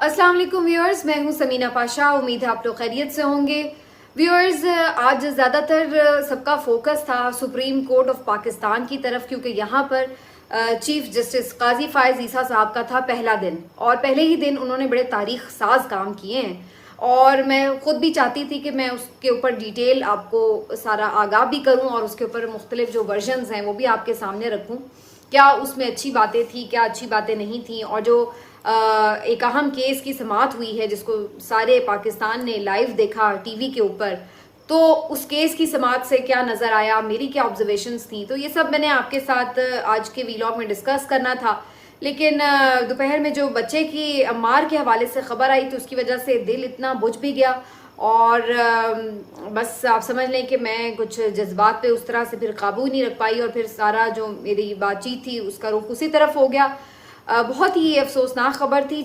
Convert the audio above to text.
अस्सलाम वालेकुम व्यूअर्स, मैं हूं समीना पाशा। उम्मीद है आप लोग खैरियत से होंगे। व्यूअर्स, आज ज़्यादातर सबका फोकस था सुप्रीम कोर्ट ऑफ पाकिस्तान की तरफ, क्योंकि यहाँ पर चीफ जस्टिस काजी फायज़ ईसा साहब का था पहला दिन, और पहले ही दिन उन्होंने बड़े तारीख साज काम किए हैं। और मैं ख़ुद भी चाहती थी कि मैं उसके ऊपर डिटेल आपको सारा आगाह भी करूं और उसके ऊपर मुख्तलिफ जो वर्जन्स हैं वो भी आपके सामने रखूं। क्या उसमें अच्छी बातें थी, क्या अच्छी बातें नहीं थी, और जो एक अहम केस की समाअत हुई है जिसको सारे पाकिस्तान ने लाइव देखा टीवी के ऊपर, तो उस केस की समाअत से क्या नज़र आया, मेरी क्या ऑब्जर्वेशंस थी, तो ये सब मैंने आपके साथ आज के वीलॉग में डिस्कस करना था। लेकिन दोपहर में जो बच्चे की अम्मार के हवाले से ख़बर आई तो उसकी वजह से दिल इतना बुझ भी गया, और बस आप समझ लें कि मैं कुछ जज्बात पे उस तरह से फिर काबू नहीं रख पाई, और फिर सारा जो मेरी बातचीत थी उसका रुख उसी तरफ हो गया। बहुत ही अफसोसनाक खबर थी।